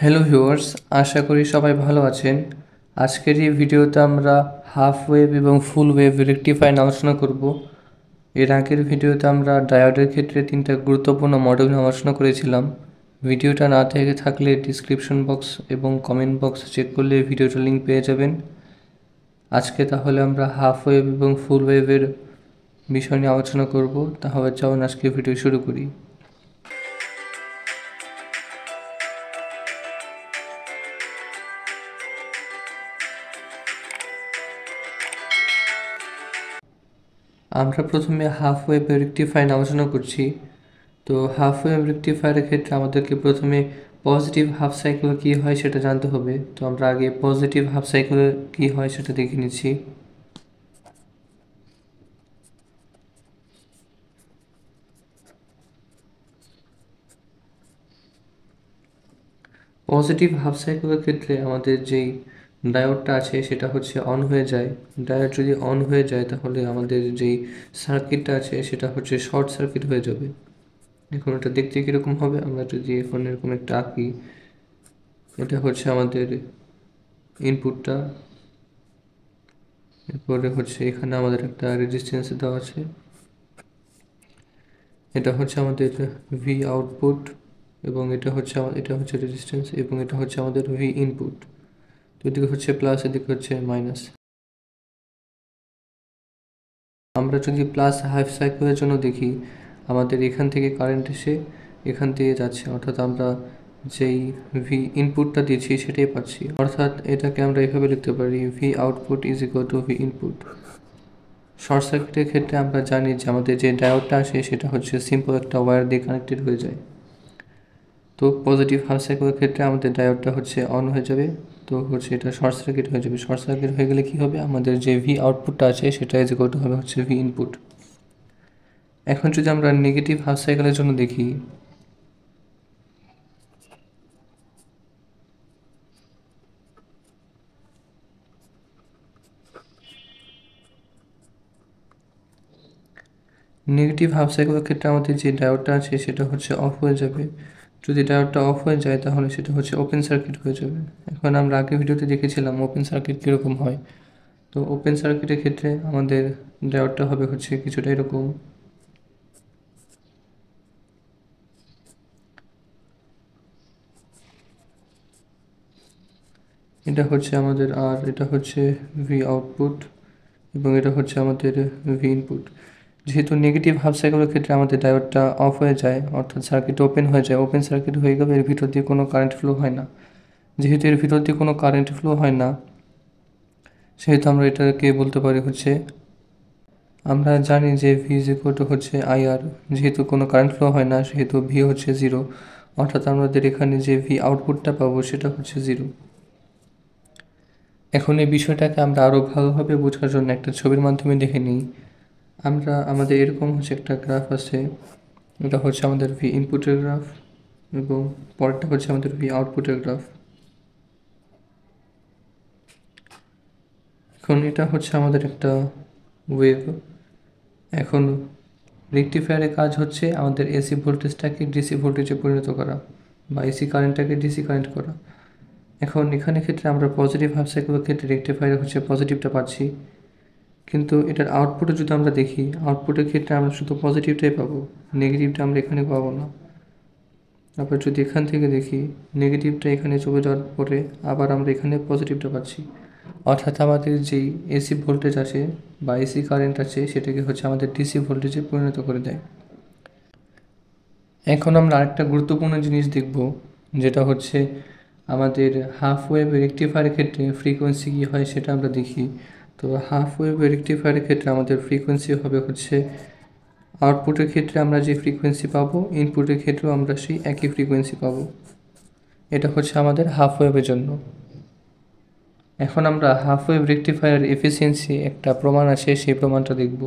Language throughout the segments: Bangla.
হ্যালো ভিউয়ার্স, আশা করি সবাই ভালো আছেন। আজকের এই ভিডিওতে আমরা হাফ ওয়েভ এবং ফুল ওয়েভ রেকটিফায়ার আলোচনা করব। এর আগের ভিডিওতে আমরা ডায়োডের ক্ষেত্রে তিনটা গুরুত্বপূর্ণ মডেল নিয়ে আলোচনা করেছিলাম। ভিডিওটা না থেকে থাকলে ডিসক্রিপশন বক্স এবং কমেন্ট বক্স চেক করলে ভিডিওটার লিঙ্ক পেয়ে যাবেন। আজকে তাহলে আমরা হাফ ওয়েভ এবং ফুল ওয়েভের বিষয় নিয়ে আলোচনা করব। তাহলে চলুন আজকে ভিডিও শুরু করি। আমরা প্রথমে হাফ ওয়েভ রেকটিফায়ার আলোচনা করছি। তো হাফ ওয়েভ রেকটিফায়ারের ক্ষেত্রে আমাদেরকে প্রথমে পজিটিভ হাফ সাইকেল কী হয় সেটা জানতে হবে। তো আমরা আগে পজিটিভ হাফ সাইকেল কী হয় সেটা দেখে নিচ্ছি। পজিটিভ হাফ সাইকেলের ক্ষেত্রে আমাদের যেই ডায়োডটা আছে সেটা হচ্ছে অন হয়ে যায়। ডায়োড যদি অন হয়ে যায় তাহলে আমাদের যেই সার্কিটটা আছে সেটা হচ্ছে শর্ট সার্কিট হয়ে যাবে। এখন এটা দেখতে কীরকম হবে, আমরা যদি এখন এরকম একটা আঁকি, এটা হচ্ছে আমাদের ইনপুটটা, এরপরে হচ্ছে এখানে আমাদের একটা রেজিস্ট্যান্স দেওয়া আছে, এটা হচ্ছে আমাদের ভি আউটপুট এবং এটা হচ্ছে রেজিস্ট্যান্স এবং এটা হচ্ছে আমাদের ভি ইনপুট। তো এদিকে হচ্ছে প্লাস, এদিকে হচ্ছে মাইনাস। আমরা যদি প্লাস হাফ সাইকেলের জন্য দেখি, আমাদের এখান থেকে কারেন্ট এসে এখান দিয়ে যাচ্ছে, অর্থাৎ আমরা যেই ভি ইনপুটটা দিচ্ছি সেটাই পাচ্ছি। অর্থাৎ এটাকে আমরা এভাবে লিখতে পারি, V output is equal two V input. Short সার্কিটের ক্ষেত্রে আমরা জানি যে আমাদের যে ডায়োডটা আসে সেটা হচ্ছে সিম্পল একটা ওয়্যার দিয়ে কানেক্টেড হয়ে যায়। তো পজিটিভ হাফ সাইকেলের ক্ষেত্রে আমাদের ডায়োডটা হচ্ছে অন হয়ে যাবে, তো হচ্ছে এটা শর্ট সার্কিট হয়ে যাবে। শর্ট সার্কিট হয়ে গেলে কী হবে, আমাদের যে ভি আউটপুটটা আছে সেটা ইজ ইকুয়াল টু হবে হচ্ছে ভি ইনপুট। এখন যদি আমরা নেগেটিভ হাফ সাইকেলের জন্য দেখি, নেগেটিভ হাফ সাইকেলের ক্ষেত্রে আমাদের যে ডায়োডটা আছে সেটা হচ্ছে অফ হয়ে যাবে। যদি ডায়োডটা অফ হয়ে যায় তাহলে সেটা হচ্ছে ওপেন সার্কিট হয়ে যাবে। এখন আমরা আগের ভিডিওতে দেখেছিলাম ওপেন সার্কিট কীরকম হয়। তো ওপেন সার্কিটের ক্ষেত্রে আমাদের ডায়োডটা হবে হচ্ছে কিছুটা এরকম। এটা হচ্ছে আমাদের, আর এটা হচ্ছে ভি আউটপুট এবং এটা হচ্ছে আমাদের ভি ইনপুট। যেহেতু নেগেটিভ হাফ সাইকেলের ক্ষেত্রে আমাদের ডায়োডটা অফ হয়ে যায়, অর্থাৎ সার্কিট ওপেন হয়ে যায়, ওপেন সার্কিট হয়ে গেলে এর ভিতর দিয়ে কোনো কারেন্ট ফ্লো হয় না। যেহেতু এর ভিতর দিয়ে কোনো কারেন্ট ফ্লো হয় না, সেহেতু আমরা এটাকে বলতে পারি হচ্ছে, আমরা জানি যে ভি ইজ ইকুয়াল টু হচ্ছে আইআর। যেহেতু কোনো কারেন্ট ফ্লো হয় না সেহেতু ভি হচ্ছে জিরো, অর্থাৎ আমাদের এখানে যে ভি আউটপুটটা পাবো সেটা হচ্ছে জিরো। এখন এই বিষয়টাকে আমরা আরও ভালোভাবে বোঝার জন্য একটা ছবির মাধ্যমে দেখে নিই। আমাদের এরকম হচ্ছে একটা গ্রাফ আছে, এটা হচ্ছে আমাদের ভি ইনপুটের গ্রাফ এবং পরেরটা হচ্ছে আমাদের ভি আউটপুটের গ্রাফ। এখন এটা হচ্ছে আমাদের একটা ওয়েভ। এখন রেকটিফায়ারের কাজ হচ্ছে আমাদের এসি ভোল্টেজটাকে ডিসি ভোল্টেজে পরিণত করা বা এসি কারেন্টটাকে ডিসি কারেন্ট করা। এখন এখানে ক্ষেত্রে আমরা পজিটিভ হাফ সাইকেলের ক্ষেত্রে রেকটিফায়ার হচ্ছে পজিটিভটা পাচ্ছি, কিন্তু এটার আউটপুটে যদি আমরা দেখি, আউটপুটের ক্ষেত্রে আমরা শুধু পজিটিভটাই পাবো, নেগেটিভটা আমরা এখানে পাবো না। আবার যদি এখান থেকে দেখি, নেগেটিভটা এখানে চলে যাওয়ার পরে আবার আমরা এখানে পজিটিভটা পাচ্ছি, অর্থাৎ আমাদের যেই এসি ভোল্টেজ আছে বা এসি কারেন্ট আছে সেটাকে হচ্ছে আমাদের ডিসি ভোল্টেজে পরিণত করে দেয়। এখন আমরা আরেকটা গুরুত্বপূর্ণ জিনিস দেখব, যেটা হচ্ছে আমাদের হাফ ওয়েভ রেকটিফায়ারের ক্ষেত্রে ফ্রিকোয়েন্সি কী হয় সেটা আমরা দেখি। তো হাফ ওয়েভ রেকটিফায়ারের ক্ষেত্রে আমাদের ফ্রিকোয়েন্সি হবে হচ্ছে, আউটপুটের ক্ষেত্রে আমরা যে ফ্রিকোয়েন্সি পাবো ইনপুটের ক্ষেত্রেও আমরা সেই একই ফ্রিকোয়েন্সি পাবো। এটা হচ্ছে আমাদের হাফ ওয়েভের জন্য। এখন আমরা হাফ ওয়েভ রেকটিফায়ার এফিসিয়েন্সি একটা প্রমাণ আছে, সেই প্রমাণটা দেখব।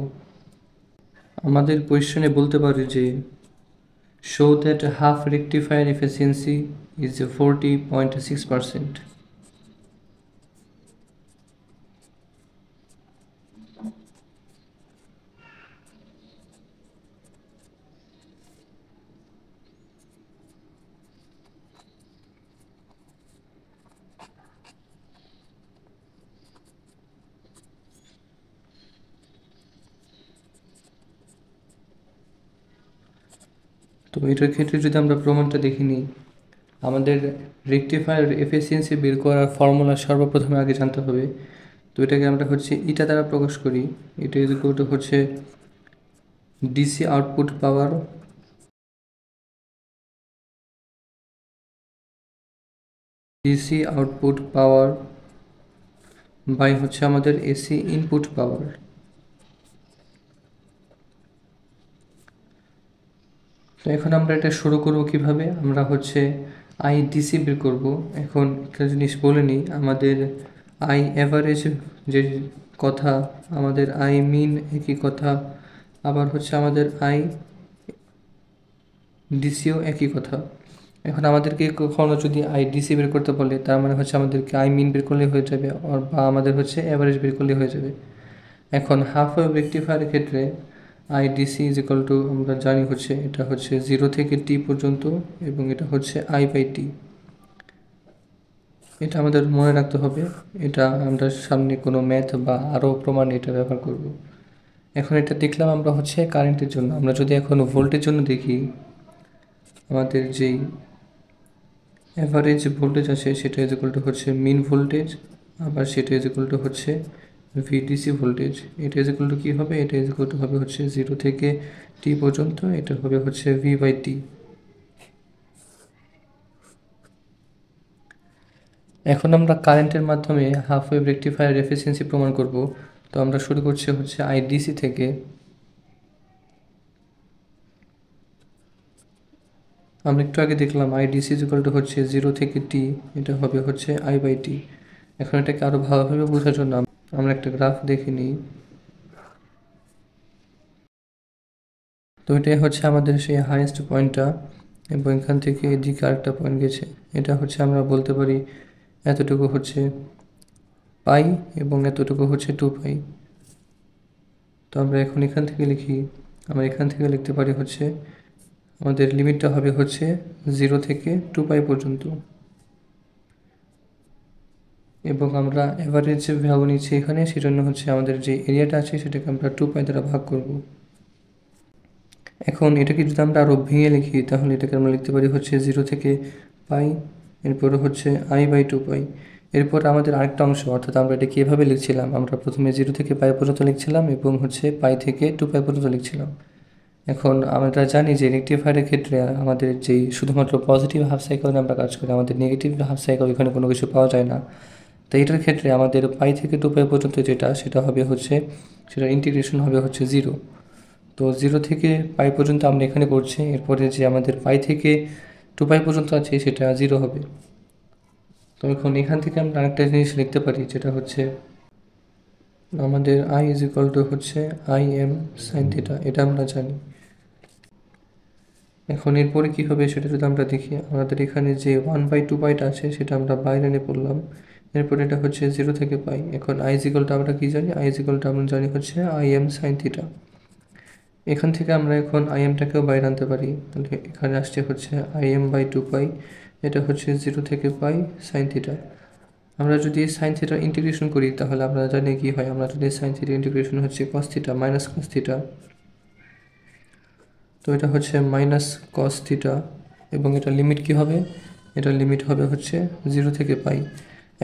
আমাদের কোয়েশ্চনে বলতে পারি যে show that half rectifier efficiency is 40.6%. এটার ক্ষেত্রে যদি আমরা প্রমাণটা দেখে নিই, আমাদের রেকটিফায়ার এফিসিয়েন্সি বের করার ফর্মুলা সর্বপ্রথমে আগে জানতে হবে। তো এটাকে আমরা হচ্ছে ইটা দ্বারা প্রকাশ করি। এটা ইকুয়াল টু হচ্ছে ডিসি আউটপুট পাওয়ার বাই হচ্ছে আমাদের এসি ইনপুট পাওয়ার। তো এখন আমরা এটা শুরু করব কিভাবে, আমরা হচ্ছে আইডিসি বের করব। এখন একটা জিনিস বলে নিই, আমাদের আই অ্যাভারেজ যে কথা, আমাদের আই মিন একই কথা, আবার হচ্ছে আমাদের আই ডিসিও একই কথা। এখন আমাদেরকে কখনো যদি আইডিসি বের করতে বলে, তার মানে হচ্ছে আমাদেরকে আই মিন বের করলে হয়ে যাবে, বা আমাদের হচ্ছে অ্যাভারেজ বের করলে হয়ে যাবে। এখন হাফ ওয়েভ রেকটিফায়ারের ক্ষেত্রে আইডিসি ইজ ইকুয়াল টু আমরা জানি হচ্ছে এটা হচ্ছে 0 থেকে টি পর্যন্ত, এবং এটা হচ্ছে আই বাই টি। এটা আমাদের মনে রাখতে হবে, এটা আমরা সামনে কোনো ম্যাথ বা আরও প্রমাণ এটা ব্যবহার করব। এখন এটা দেখলাম আমরা হচ্ছে কারেন্টের জন্য। আমরা যদি এখন ভোল্টের জন্য দেখি, আমাদের যেই অ্যাভারেজ ভোল্টেজ আছে সেটা ইজ ইকুয়াল টু হচ্ছে মিন ভোল্টেজ, আবার সেটা ইজ ইকুয়াল টু হচ্ছে ভিডিসি ভোল্টেজ। এটা ইজ ইকুয়াল টু কী হবে, এটা ইজ ইকুয়াল টু হবে হচ্ছে 0 থেকে টি পর্যন্ত, এটা হবে হচ্ছে ভি বাই টি। এখন আমরা কারেন্টের মাধ্যমে হাফ ওয়েভ রেকটিফায়ার এফিসিয়েন্সি প্রমাণ করব। তো আমরা শুরু করছি হচ্ছে আইডিসি থেকে। আমরা একটু আগে দেখলাম আইডিসি ইজ ইকুয়াল টু হচ্ছে 0 থেকে টি, এটা হবে হচ্ছে আই বাই টি। এখন এটাকে আরও ভালোভাবে বোঝার জন্য আমরা একটা গ্রাফ দেখে নিই। তো এটাই হচ্ছে আমাদের সেই হাইয়েস্ট পয়েন্টটা, এবং এখান থেকে এদিকে আরেকটা পয়েন্ট গেছে। এটা হচ্ছে আমরা বলতে পারি এতটুকু হচ্ছে পাই এবং এতটুকু হচ্ছে 2 পাই। তো আমরা এখন এখান থেকে লিখি, আমরা এখান থেকে লিখতে পারি হচ্ছে আমাদের লিমিটটা হবে হচ্ছে 0 থেকে 2 পাই পর্যন্ত, এবং আমরা অ্যাভারেজ ভ্যালু নিচ্ছি এখানে, সেজন্য হচ্ছে আমাদের যে এরিয়াটা আছে সেটাকে আমরা 2 পাই দ্বারা ভাগ করব। এখন এটাকে যদি আমরা আরও ভেঙে লিখি, তাহলে এটাকে আমরা লিখতে পারি হচ্ছে 0 থেকে পাই, এরপরে হচ্ছে আই বাই 2 পাই। এরপর আমাদের আরেকটা অংশ, অর্থাৎ আমরা এটা কীভাবে লিখছিলাম, আমরা প্রথমে 0 থেকে পাই পর্যন্ত লিখছিলাম এবং হচ্ছে পাই থেকে 2 পাই পর্যন্ত লিখছিলাম। এখন আমরা জানি যে রেকটিফায়ারের ক্ষেত্রে আমাদের যেই শুধুমাত্র পজিটিভ হাফ সাইকেল আমরা কাজ করি, আমাদের নেগেটিভ হাফ সাইকেল এখানে কোনো কিছু পাওয়া যায় না। তো এটার ক্ষেত্রে আমাদের পাই থেকে 2 পাই পর্যন্ত সেটা হবে হচ্ছে, সেটার ইন্টিগ্রেশন হবে হচ্ছে 0। তো 0 থেকে পাই পর্যন্ত আমরা এখানে করছি, এরপরে যে আমাদের পাই থেকে 2 পাই পর্যন্ত আছে সেটা 0 হবে। তো এখন এখান থেকে আমরা আরেকটা জিনিস লিখতে পারি, যেটা হচ্ছে আমাদের আই ইজ ইকুয়াল টু হচ্ছে আই এম সাইন থিটা, এটা আমরা জানি। এখন এরপরে কী হবে সেটা যদি আমরা দেখি, আমাদের এখানে যে 1/2 পাইটা আছে সেটা আমরা বাইরে এনে পড়লাম, এরপর এটা হচ্ছে 0 থেকে পাই। এখন আই ইজ ইকুয়াল টু আমরা কী জানি, আই ইজ ইকুয়াল টু আমরা জানি হচ্ছে আই এম সাইন থিটা। এখান থেকে আমরা এখন আই এমটাকেও বাইরে আনতে পারি, তাহলে এখানে আসছে হচ্ছে আই এম বাই 2 পাই, এটা হচ্ছে 0 থেকে পাই সাইন থিটা। আমরা যদি সাইন থিটার ইন্টিগ্রেশন করি তাহলে আমরা জানি কী হয়, আমরা যদি সাইন থিটার ইন্টিগ্রেশন হচ্ছে cos theta minus cos theta, তো এটা হচ্ছে মাইনাস কস থিটা, এবং এটা লিমিট কী হবে, এটা লিমিট হবে হচ্ছে 0 থেকে পাই।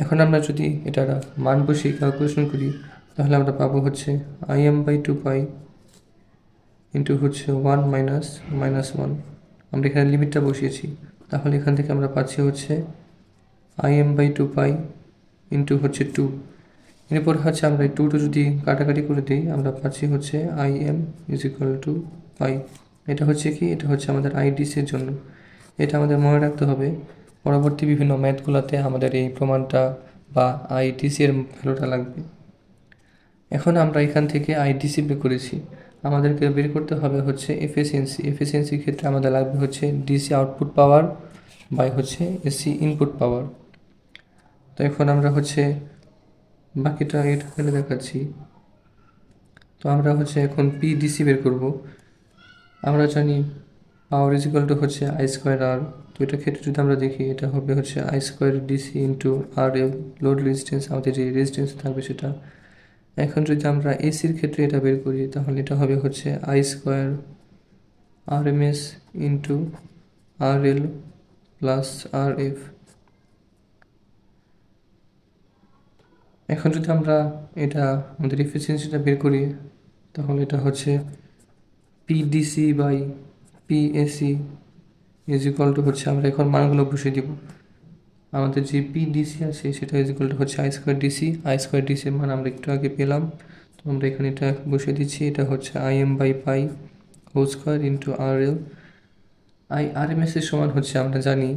এখন আমরা যদি এটার মান বসিয়ে ক্যালকুলেশন করি, তাহলে আমরা পাবো হচ্ছে I M by 2 pi into হচ্ছে 1 মাইনাস মাইনাস 1। আমরা এখানে লিমিটটা বসিয়েছি, তাহলে এখান থেকে আমরা পাচ্ছি হচ্ছে I M by 2 pi into হচ্ছে 2। এরপর হচ্ছে আমরা এই 2 যদি কাটাকাটি করে দিই, আমরা পাচ্ছি হচ্ছে I M is equal to pi. এটা হচ্ছে কি, এটা হচ্ছে আমাদের আইডিসির জন্য। এটা আমাদের মনে রাখতে হবে, পরবর্তী বিভিন্ন ম্যাথগুলোতে আমাদের এই প্রমাণটা বা আইডিসি এর ভ্যালুটা লাগবে। এখন আমরা এখান থেকে আইডিসি বের করেছি, আমাদেরকে বের করতে হবে হচ্ছে এফিসিয়েন্সির ক্ষেত্রে আমাদের লাগবে হচ্ছে ডিসি আউটপুট পাওয়ার বাই হচ্ছে এসি ইনপুট পাওয়ার। তো এখন আমরা হচ্ছে বাকিটা এটা ফেলে দেখাচ্ছি। তো আমরা হচ্ছে এখন পিডিসি বের করব। আমরা জানি পাওয়ার ইজ ইকুয়াল টু হচ্ছে আই স্কোয়ার আর। তো এটার ক্ষেত্রে যদি আমরা দেখি, এটা হবে হচ্ছে I square DC into R load resistance, আমাদের যে রেজিস্ট্যান্স থাকবে সেটা। এখন যদি আমরা এসির ক্ষেত্রে এটা বের করি, তাহলে এটা হবে হচ্ছে I square RMS into RL plus RF। এখন যদি আমরা এটা আমাদের এফিসিয়েন্সিটা বের করি, তাহলে এটা হচ্ছে PDC by PAC is equal to হচ্ছে, আমরা এখন মানগুলো বসিয়ে দিব। আমাদের যে পিডিসি আছে সেটা ইজ ইকুয়াল টু হচ্ছে আই স্কোয়ার ডিসির মান আমরা একটু আগে পেলাম। তো আমরা এখানে এটা বসিয়ে দিচ্ছি। এটা হচ্ছে IM by pi whole square into RL। RMS এর সমান হচ্ছে আমরা জানি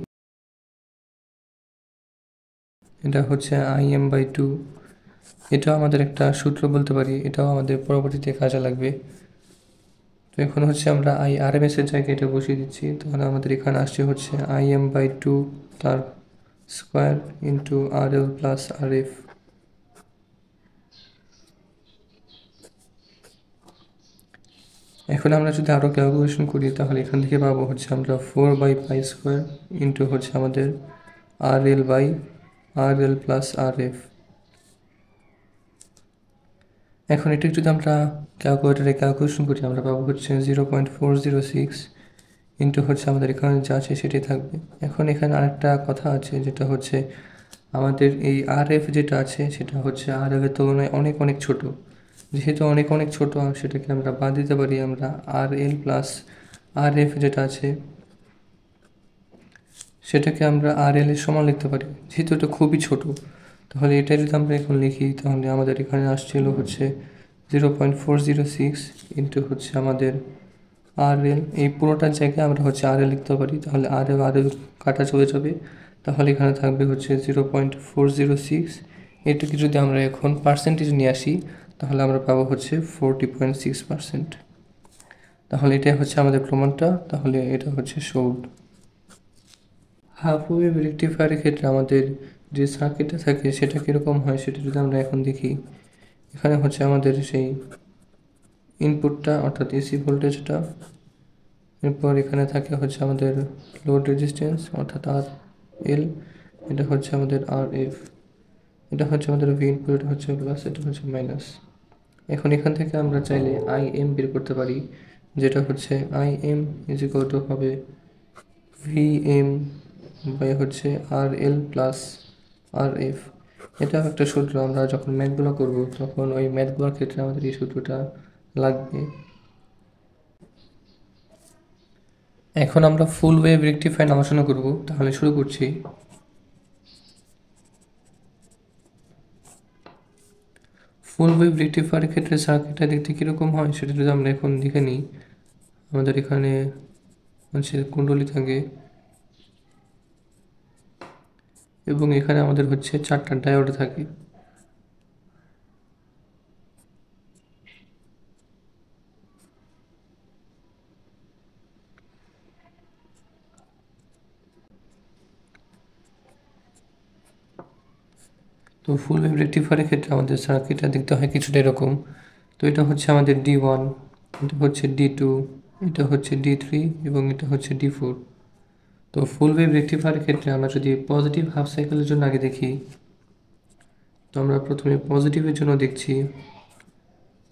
এটা হচ্ছে IM বাই 2। এটাও আমাদের একটা সূত্র বলতে পারি, এটাও আমাদের পরবর্তীতে কাজে লাগবে। তো এখন হচ্ছে আমরা RMS এর জায়গায় এটা বসিয়ে দিচ্ছি। তাহলে আমাদের এখানে আসছে হচ্ছে IM বাই 2 তার square into RL plus RF। এখন আমরা যদি আরও ক্যালকুলেশন করি, তাহলে এখান থেকে পাবো হচ্ছে আমরা 4 বাই পাই স্কোয়ার ইন্টু হচ্ছে আমাদের RL by RL plus RF। এখন এটা যদি আমরা ক্যালকুলেটারে ক্যালকুলেশন করি, আমরা পাবো হচ্ছে 0.406 ইন্টু হচ্ছে আমাদের এখানে যা আছে সেটাই থাকবে। এখন এখানে আরেকটা কথা আছে, যেটা হচ্ছে আমাদের এই RF যেটা আছে সেটা হচ্ছে RL এর তুলনায় অনেক অনেক ছোট। যেহেতু অনেক অনেক ছোট, সেটাকে আমরা বাদ দিতে পারি। আমরা RL প্লাস RF যেটা আছে সেটাকে আমরা RL এর সমান লিখতে পারি, যেহেতু এটা খুবই ছোট। তাহলে এটা যদি আমরা এখন লিখি, তাহলে আমাদের এখানে আসছিল হচ্ছে 0.406 ইন্টু হচ্ছে আমাদের RL। এই পুরোটার জায়গায় আমরা হচ্ছে RL লিখতে পারি। তাহলে RL কাটা চলে যাবে, তাহলে এখানে থাকবে হচ্ছে 0.406। এটাকে যদি আমরা এখন পার্সেন্টেজ নিয়ে আসি, তাহলে আমরা পাবো হচ্ছে 40.6%। তাহলে এটাই হচ্ছে আমাদের প্রমাণটা। তাহলে এটা হচ্ছে শোল্ড। হাফ ওয়েভ রেকটিফায়ারের ক্ষেত্রে আমাদের যে সার্কিটটা থাকে সেটা কীরকম হয় সেটা যদি আমরা এখন দেখি। এখানে হচ্ছে আমাদের সেই ইনপুটটা অর্থাৎ এসি ভোল্টেজটা, এরপর এখানে থাকে হচ্ছে আমাদের লোড রেজিস্ট্যান্স অর্থাৎ RL, এটা হচ্ছে আমাদের RF, এটা হচ্ছে আমাদের ভি ইনপুট, এটা হচ্ছে প্লাস, এটা হচ্ছে মাইনাস। এখন এখান থেকে আমরা চাইলে IM বের করতে পারি, যেটা হচ্ছে IM ইজ ইকুয়াল টু হবে VM বাই হচ্ছে RL প্লাস RF। এটা একটা সূত্র, আমরা যখন ম্যাথগুলো করব তখন ওই ম্যাথগুলোর ক্ষেত্রে আমাদের এই সূত্রটা লাগবে। এখন আমরা ফুল ওয়েভ রেকটিফায়ার আলোচনা করব। তাহলে শুরু করছি। ফুল ওয়েভ রেকটিফায়ারের ক্ষেত্রে সার্কিটটা দেখতে কীরকম হয় সেটা যদি আমরা এখন দেখে নিই। আমাদের এখানে হচ্ছে কুণ্ডলী থাকে এবং এখানে আমাদের হচ্ছে 4টা ডায়োড থাকে। তো ফুল ওয়েভ রেকটিফায়ারের ক্ষেত্রে আমাদের সার্কিটটা দেখতে হয় কিছুটা এরকম। তো এটা হচ্ছে আমাদের D1, এটা হচ্ছে D2, এটা হচ্ছে D3 এবং এটা হচ্ছে D4। তো ফুল ওয়েভ রেকটিফায়ারের ক্ষেত্রে আমরা যদি পজিটিভ হাফ সাইকেলের জন্য আগে দেখি, তো আমরা প্রথমে পজিটিভের জন্য দেখছি।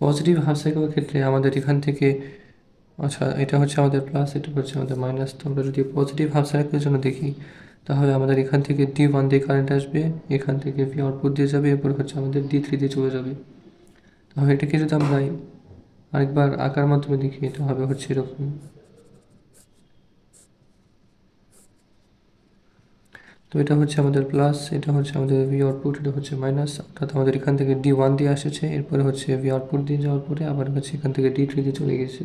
পজিটিভ হাফ সাইকেলের ক্ষেত্রে আমাদের এখান থেকে, আচ্ছা এটা হচ্ছে আমাদের প্লাস, এটা হচ্ছে আমাদের মাইনাস। তো আমরা যদি পজিটিভ হাফ সাইকেলের জন্য দেখি, তাহলে আমাদের এখান থেকে D1 দিয়ে কারেন্ট আসবে, এখান থেকে ভি আউটপুট দিয়ে যাবে, এরপর হচ্ছে আমাদের D3 দিয়ে চলে যাবে। তাহলে এটাকে যদি আমরা আরেকবার আঁকার মাধ্যমে দেখি, এটা হবে হচ্ছে এরকম। তো এটা হচ্ছে আমাদের প্লাস, এটা হচ্ছে আমাদের ভি আউটপুট, এটা হচ্ছে মাইনাস। অর্থাৎ আমাদের এখান থেকে D1 দিয়ে এসেছে, এরপরে হচ্ছে ভি আউটপুট দিয়ে যাওয়ার পরে আবার হচ্ছে এখান থেকে D3 দিয়ে চলে গেছে।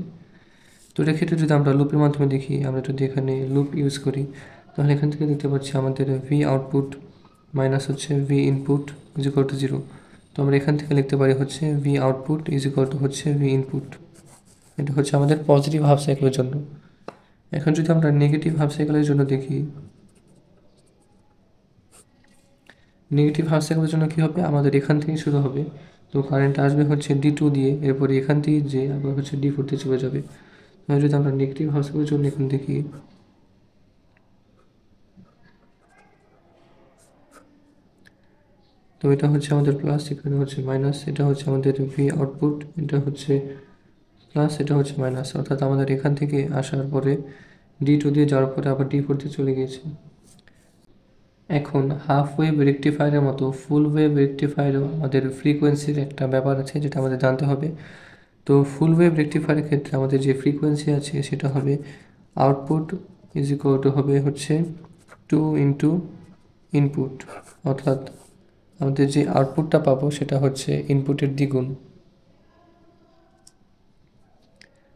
তো এটার ক্ষেত্রে যদি আমরা লুপের মাধ্যমে দেখি, আমরা যদি এখানে লুপ ইউজ করি, তাহলে এখান থেকে দেখতে পাচ্ছি আমাদের ভি আউটপুট মাইনাস হচ্ছে V input is equal two 0। তো আমরা এখান থেকে লিখতে পারি হচ্ছে V output is equal to হচ্ছে ভি ইনপুট। এটা হচ্ছে আমাদের পজিটিভ হাফ সাইকেলের জন্য। এখন যদি আমরা নেগেটিভ হাফ সাইকেলের জন্য দেখি, নেগেটিভ হাফ সাইকেলের জন্য কী হবে, আমাদের এখান থেকেই শুরু হবে। তো কারেন্ট আসবে হচ্ছে D2 দিয়ে, এরপরে এখান থেকে যে আবার হচ্ছে D4 দিয়ে চলে যাবে। যদি আমরা নেগেটিভ হাফ সাইকেলের জন্য এখন দেখি, তো এটা হচ্ছে আমাদের প্লাস, এখানে হচ্ছে মাইনাস, এটা হচ্ছে আমাদের ভি আউটপুট, এটা হচ্ছে প্লাস এটা হচ্ছে মাইনাস, অর্থাৎ আমাদের এখান থেকে আসার পরে D2 দিয়ে যাওয়ার পরে আবার D4 দিয়ে চলে গিয়েছে। এখন হাফ ওয়েভ রেকটিফায়ারের মতো ফুল ওয়েভ রেকটিফায়ারও আমাদের ফ্রিকোয়েন্সির একটা ব্যাপার আছে, যেটা আমাদের জানতে হবে। তো ফুল ওয়েভ রেকটিফায়ারের ক্ষেত্রে আমাদের যে ফ্রিকোয়েন্সি আছে সেটা হবে আউটপুট ইজ ইকুয়াল টু হবে হচ্ছে 2 ইন্টু ইনপুট, অর্থাৎ আমাদের যে আউটপুটটা পাবো সেটা হচ্ছে ইনপুটের দ্বিগুণ।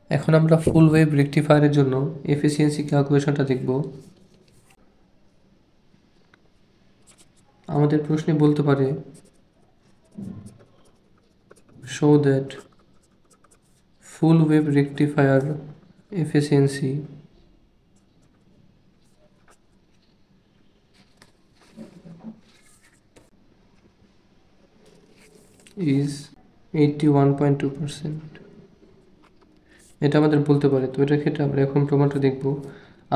এখন আমরা ফুল ওয়েভ রেকটিফায়ারের জন্য এফিসিয়েন্সি ক্যালকুলেশনটা দেখব। আমাদের প্রশ্নে বলতে পারে show that full wave rectifier efficiency is 81.2%। এটা আমাদের বলতে পারে। তো এটার ক্ষেত্রে আমরা এখন প্রমাণটা দেখব।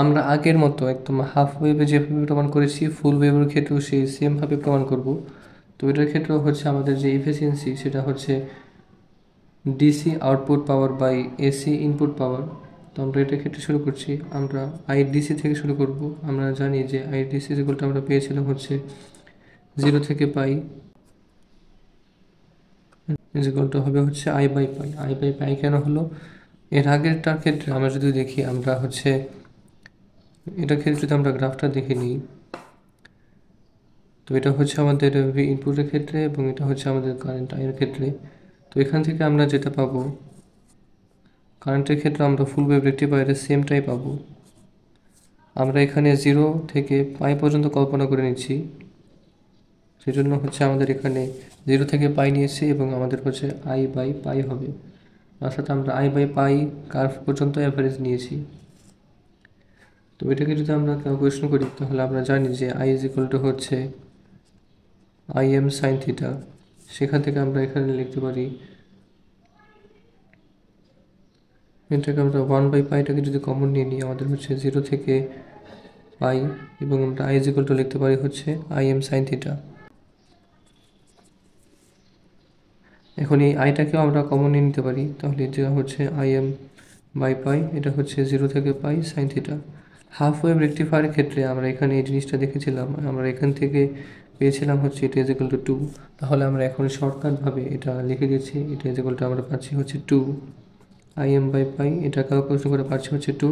আমরা আগের মতো একদম হাফ ওয়েভে যেভাবে প্রমাণ করেছি ফুল ওয়েভের ক্ষেত্রেও সেই সেমভাবে প্রমাণ করব। তো এটার ক্ষেত্রেও হচ্ছে আমাদের যে এফিসিয়েন্সি সেটা হচ্ছে DC output power by AC input power. তো আমরা এটার ক্ষেত্রে শুরু করছি, আমরা আইডিসি থেকে শুরু করব। আমরা জানি যে আইডিসি যেগুলোটা আমরা পেয়েছিলাম হচ্ছে 0 থেকে পাই ইজিকলটা হবে হচ্ছে আই বাই পাই কেন হলো? এর আগেরটার ক্ষেত্রে আমরা যদি দেখি, আমরা হচ্ছে এটার ক্ষেত্রে যদি আমরা গ্রাফটা দেখে নিই, তো এটা হচ্ছে আমাদের ইনপুটের ক্ষেত্রে এবং এটা হচ্ছে আমাদের কারেন্ট আইয়ের ক্ষেত্রে। তো এখান থেকে আমরা যেটা পাবো, কারেন্টের ক্ষেত্রে আমরা ফুল ওয়েভ রেকটিফায়ারের সেমটাই পাবো। আমরা এখানে 0 থেকে পাই পর্যন্ত কল্পনা করে নিচ্ছি, সেজন্য হচ্ছে আমাদের এখানে 0 থেকে পাই নিয়েছি এবং আমাদের হচ্ছে আই বাই পাই হবে, অর্থাৎ আমরা আই বাই পাই কার্ভ পর্যন্ত অ্যাভারেজ নিয়েছি। তো এটাকে যদি আমরা ক্যালকুলেশন করি তাহলে আমরা জানি যে আই ইজ ইকুয়াল টু হচ্ছে আই এম সাইন থিটা। সেখান থেকে আমরা এখানে লিখতে পারি, এটাকে আমরা 1 বাই পাইটাকে যদি কমন নিয়ে নিই আমাদের হচ্ছে 0 থেকে পাই এবং আমরা আই ইজ ইকুয়াল টু লিখতে পারি হচ্ছে আই এম সাইন থিটা। এখন এই আইটাকেও আমরা কমন নিয়ে নিতে পারি, তাহলে যেটা হচ্ছে আই এম বাই পাই, এটা হচ্ছে 0 থেকে পাই সাইন থিটা। হাফ ওয়েভ রেকটিফায়ারের ক্ষেত্রে আমরা এখানে এই জিনিসটা দেখেছিলাম, আমরা এখান থেকে পেয়েছিলাম হচ্ছে এটা ইজ ইকুয়াল টু 2। তাহলে আমরা এখন শর্টকাটভাবে এটা লিখে দিচ্ছি, এটা ইজ ইকুয়াল টু আমরা পাচ্ছি হচ্ছে 2 আই এম বাই পাই, এটা ক্যালকুলেশন করে পাচ্ছি হচ্ছে 2।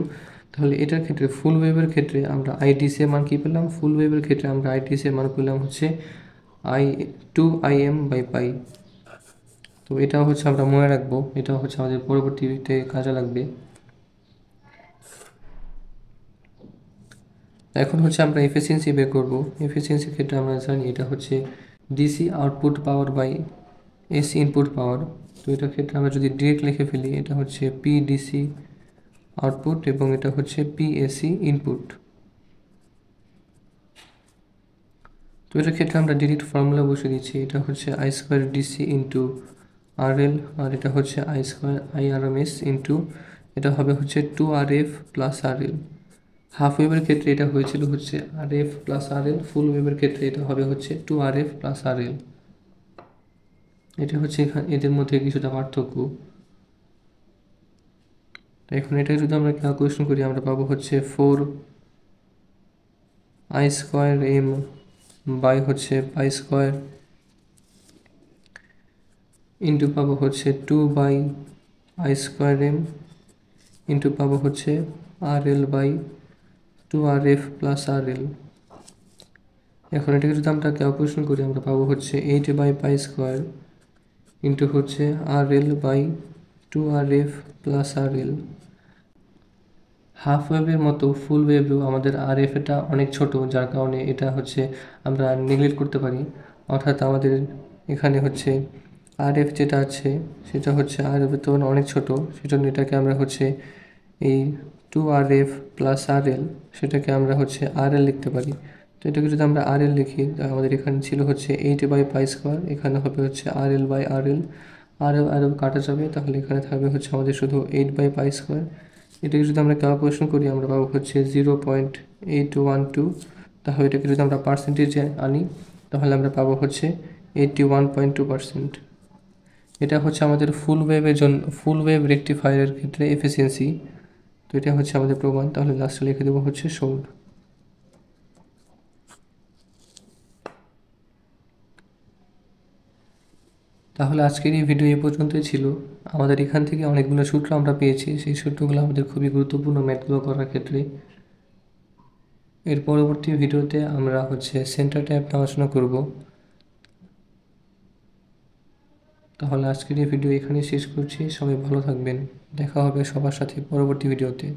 তাহলে এটার ক্ষেত্রে ফুল ওয়েভের ক্ষেত্রে আমরা আইডিসি এর মান কী পেলাম? ফুল ওয়েভের ক্ষেত্রে আমরা আইডিসি এর মান পেলাম হচ্ছে 2 আই এম বাই পাই। তো এটা হচ্ছে আমরা মনে রাখবো, এটা হচ্ছে আমাদের পরবর্তীতে কাজে লাগবে। এখন হচ্ছে আমরা এফিসিয়েন্সি বের করব। এফিসিয়েন্সির ক্ষেত্রে আমরা জানি এটা হচ্ছে DC output power by AC input power. তো এটার ক্ষেত্রে আমরা যদি ডিরেক্ট লিখে ফেলি, এটা হচ্ছে পি ডিসি আউটপুট এবং এটা হচ্ছে পি এসি ইনপুট। তো এটার ক্ষেত্রে আমরা ডিরেক্ট ফর্মুলা বসে দিচ্ছি, এটা হচ্ছে I square DC into R L, আর এটা হচ্ছে I square I R M S into এটা হবে হচ্ছে 2RF প্লাস আর এল। হাফ ওয়েভের ক্ষেত্রে এটা হয়েছিল হচ্ছে RF প্লাস RL, ফুল ওয়েভের ক্ষেত্রে এটা হবে হচ্ছে 2RF প্লাস RL। এটা হচ্ছে এদের মধ্যে কিছুটা পার্থক্য। এখন এটা যদি আমরা ক্যালকুলেশন করি আমরা পাবো হচ্ছে 4 আই স্কোয়ার এম বাই হচ্ছে পাই স্কোয়ার ইন্টু পাবো হচ্ছে 2 by I square M into পাবো হচ্ছে RL by 2RF plus RL। এখন এটাকে যদি আমরা ক্যালকুলেশন করি আমরা পাবো হচ্ছে 8 বাই পাই স্কোয়ার ইন্টু হচ্ছে RL by 2RF plus RL। Half ওয়েভের মতো ফুল ওয়েভেও আমাদের RF এটা অনেক ছোট, যার কারণে এটা হচ্ছে আমরা নেগলেক্ট করতে পারি, অর্থাৎ আমাদের এখানে হচ্ছে RF যেটা আছে সেটা হচ্ছে RF এর তুলনায় অনেক ছোট, সেজন্য এটাকে আমরা হচ্ছে এই 2RF প্লাস RL সেটাকে আমরা হচ্ছে RL লিখতে পারি। তো এটাকে যদি আমরা RL লিখি, আমাদের এখানে ছিল হচ্ছে 8 বাই পাই স্কোয়ার, এখানে হবে হচ্ছে RL বাই RL, RL কাটা যাবে, তাহলে এখানে থাকবে হচ্ছে আমাদের শুধু 8 বাই পাই স্কোয়ার। এটাকে যদি আমরা ক্যালকুলেশন করি আমরা পাবো হচ্ছে 0.812। তাহলে এটাকে যদি আমরা পার্সেন্টেজে আনি তাহলে আমরা পাবো হচ্ছে 81.2%। এটা হচ্ছে আমাদের ফুল ওয়েভ রেকটিফায়ারের ক্ষেত্রে এফিসিয়েন্সি। তো এটা হচ্ছে আমাদের প্রমাণ। তাহলে লাস্টে লিখে দেবো হচ্ছে শোল্ড। তাহলে আজকের এই ভিডিও এ পর্যন্তই ছিল। আমাদের এখান থেকে অনেকগুলো সূত্র আমরা পেয়েছি, সেই সূত্রগুলো আমাদের খুবই গুরুত্বপূর্ণ ম্যাথগুলো করার ক্ষেত্রে। এর পরবর্তী ভিডিওতে আমরা হচ্ছে সেন্টার ট্যাব আলোচনা করব। তাহলে আজকের এই ভিডিও এখানেই শেষ করছি। সবাই ভালো থাকবেন। দেখা হবে সবার সাথে পরবর্তী ভিডিওতে।